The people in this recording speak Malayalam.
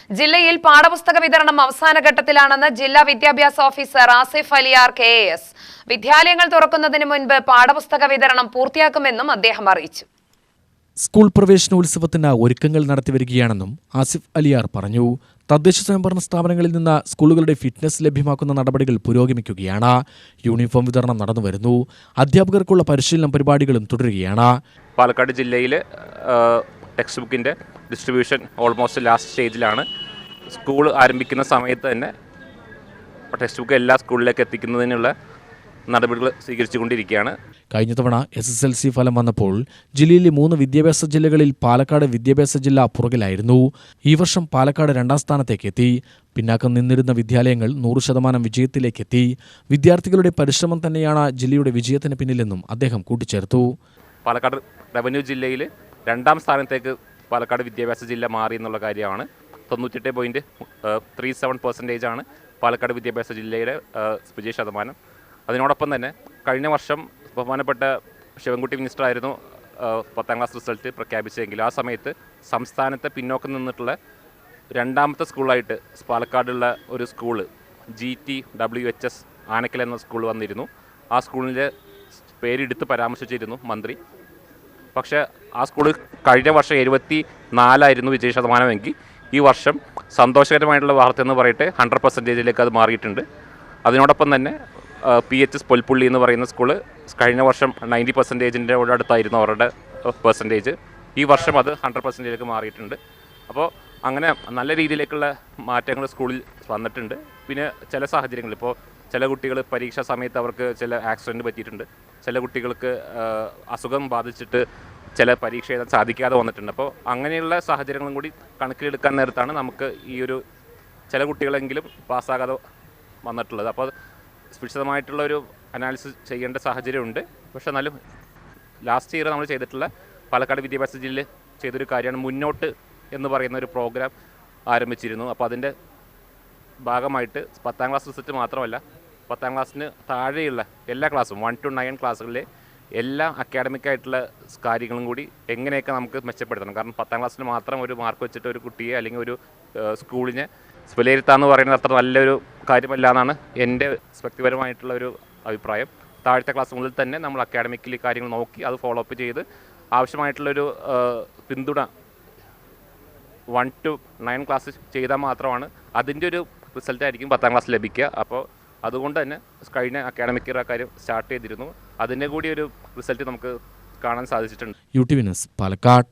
ജില്ലയിൽ പാഠപുസ്തക വിതരണം അവസാന ഘട്ടത്തിലാണെന്ന് ജില്ലാ വിദ്യാഭ്യാസ ഓഫീസർ ആസിഫ് അലിയാർ KAS. വിദ്യാലയങ്ങൾ തുറക്കുന്നതിന് മുൻപ് പാഠപുസ്തക വിതരണം പൂർത്തിയാക്കുമെന്നും അദ്ദേഹം അറിയിച്ചു. സ്കൂൾ പ്രവേശനോത്സവത്തിന് ഒരുക്കങ്ങൾ നടത്തിവരികയാണെന്നും ആസിഫ് അലിയാർ പറഞ്ഞു. തദ്ദേശ സ്വയംഭരണ സ്ഥാപനങ്ങളിൽ നിന്ന് സ്കൂളുകളുടെ ഫിറ്റ്നസ് ലഭ്യമാക്കുന്ന നടപടികൾ പുരോഗമിക്കുകയാണ്. യൂണിഫോം വിതരണം നടന്നുവരുന്നു. അധ്യാപകർക്കുള്ള പരിശീലന പരിപാടികളും തുടരുകയാണ്. പാലക്കാട് ജില്ലയിൽ ടെക്സ്റ്റ് ബുക്കിൻ്റെ ഡിസ്ട്രിബ്യൂഷൻ ഓൾമോസ്റ്റ് ലാസ്റ്റ് സ്റ്റേജിലാണ്. സ്കൂൾ ആരംഭിക്കുന്ന സമയത്ത് തന്നെ ടെക്സ്റ്റ് ബുക്ക് എല്ലാ സ്കൂളിലേക്ക് എത്തിക്കുന്നതിനുള്ള നടപടികൾ സ്വീകരിച്ചുകൊണ്ടിരിക്കുകയാണ്. കഴിഞ്ഞ തവണ SSLC ഫലം വന്നപ്പോൾ ജില്ലയിലെ 3 വിദ്യാഭ്യാസ ജില്ലകളിൽ പാലക്കാട് വിദ്യാഭ്യാസ ജില്ല പുറകിലായിരുന്നു. ഈ വർഷം പാലക്കാട് 2ാം സ്ഥാനത്തേക്ക് എത്തി. പിന്നാക്കം നിന്നിരുന്ന വിദ്യാലയങ്ങൾ 100% വിജയത്തിലേക്കെത്തി. വിദ്യാർത്ഥികളുടെ പരിശ്രമം തന്നെയാണ് ജില്ലയുടെ വിജയത്തിന് പിന്നിലെന്നും അദ്ദേഹം കൂട്ടിച്ചേർത്തു. പാലക്കാട് റവന്യൂ ജില്ലയിൽ 2ാം സ്ഥാനത്തേക്ക് പാലക്കാട് വിദ്യാഭ്യാസ ജില്ല മാറി എന്നുള്ള കാര്യമാണ്. 98.37% ആണ് പാലക്കാട് വിദ്യാഭ്യാസ ജില്ലയുടെ വിജയ ശതമാനം. അതിനോടൊപ്പം തന്നെ കഴിഞ്ഞ വർഷം ബഹുമാനപ്പെട്ട ശിവൻകുട്ടി മിനിസ്റ്ററായിരുന്നു 10ാം ക്ലാസ് റിസൾട്ട് പ്രഖ്യാപിച്ചതെങ്കിൽ ആ സമയത്ത് സംസ്ഥാനത്തെ പിന്നോക്കം നിന്നിട്ടുള്ള 2ാമത്തെ സ്കൂളായിട്ട് പാലക്കാടുള്ള ഒരു സ്കൂള് GTWHS ആനക്കൽ എന്ന സ്കൂൾ വന്നിരുന്നു. ആ സ്കൂളിൻ്റെ പേരെടുത്ത് പരാമർശിച്ചിരുന്നു മന്ത്രി. പക്ഷേ ആ സ്കൂൾ കഴിഞ്ഞ വർഷം 74% വിജയ ശതമാനമെങ്കിൽ ഈ വർഷം സന്തോഷകരമായിട്ടുള്ള വാർത്ത എന്ന് പറയട്ടെ 100%ലേക്ക് അത് മാറിയിട്ടുണ്ട്. അതിനോടൊപ്പം തന്നെ PHS പൊൽപ്പുള്ളി എന്ന് പറയുന്ന സ്കൂള് കഴിഞ്ഞ വർഷം 90%-ൻ്റെ അടുത്തായിരുന്നു അവരുടെ പെർസെൻറ്റേജ്. ഈ വർഷം അത് 100%ലേക്ക് മാറിയിട്ടുണ്ട്. അപ്പോൾ അങ്ങനെ നല്ല രീതിയിലേക്കുള്ള മാറ്റങ്ങൾ സ്കൂളിൽ വന്നിട്ടുണ്ട്. പിന്നെ ചില സാഹചര്യങ്ങളിൽ ഇപ്പോൾ ചില കുട്ടികൾ പരീക്ഷാ സമയത്ത് അവർക്ക് ചില ആക്സിഡൻറ്റ് പറ്റിയിട്ടുണ്ട്. ചില കുട്ടികൾക്ക് അസുഖം ബാധിച്ചിട്ട് ചില പരീക്ഷ എഴുതാൻ സാധിക്കാതെ വന്നിട്ടുണ്ട്. അപ്പോൾ അങ്ങനെയുള്ള സാഹചര്യങ്ങളും കൂടി കണക്കിലെടുക്കാൻ നേരത്താണ് നമുക്ക് ഈ ഒരു ചില കുട്ടികളെങ്കിലും പാസ്സാകാതെ വന്നിട്ടുള്ളത്. അപ്പോൾ വിശദമായിട്ടുള്ളൊരു അനാലിസിസ് ചെയ്യേണ്ട സാഹചര്യമുണ്ട്. പക്ഷെ എന്നാലും ലാസ്റ്റ് ഇയർ നമ്മൾ ചെയ്തിട്ടുള്ള പാലക്കാട് വിദ്യാഭ്യാസ ജില്ലയിൽ ചെയ്തൊരു കാര്യമാണ് മുന്നോട്ട് എന്ന് പറയുന്ന ഒരു പ്രോഗ്രാം ആരംഭിച്ചിരുന്നു. അപ്പോൾ അതിൻ്റെ ഭാഗമായിട്ട് 10ാം ക്ലാസ് റിസൾട്ട് മാത്രമല്ല 10ാം ക്ലാസ്സിന് താഴെയുള്ള എല്ലാ ക്ലാസ്സും 1 to 9 ക്ലാസ്സുകളിലെ എല്ലാ അക്കാഡമിക്കായിട്ടുള്ള കാര്യങ്ങളും കൂടി എങ്ങനെയൊക്കെ നമുക്ക് മെച്ചപ്പെടുത്തണം. കാരണം 10ാം ക്ലാസ്സിന് മാത്രം ഒരു മാർക്ക് വെച്ചിട്ട് ഒരു കുട്ടിയെ അല്ലെങ്കിൽ ഒരു സ്കൂളിനെ വിലയിരുത്താമെന്ന് പറയുന്നത് അത്ര നല്ലൊരു കാര്യമല്ല എന്നാണ് എൻ്റെ വ്യക്തിപരമായിട്ടുള്ള ഒരു അഭിപ്രായം. താഴത്തെ ക്ലാസ്സുകളിൽ തന്നെ നമ്മൾ അക്കാഡമിക്കലി കാര്യങ്ങൾ നോക്കി അത് ഫോളോ അപ്പ് ചെയ്ത് ആവശ്യമായിട്ടുള്ളൊരു പിന്തുണ 1 to 9 ക്ലാസ് ചെയ്താൽ മാത്രമാണ് അതിൻ്റെ ഒരു റിസൾട്ടായിരിക്കും 10ാം ക്ലാസ് ലഭിക്കുക. അപ്പോൾ അതുകൊണ്ട് തന്നെ കഴിഞ്ഞ അക്കാഡമിക് ഇയർ ആ കാര്യം സ്റ്റാർട്ട് ചെയ്തിരുന്നു. അതിൻ്റെ കൂടി ഒരു റിസൾട്ട് നമുക്ക് കാണാൻ സാധിച്ചിട്ടുണ്ട്. UTV news Palakkad.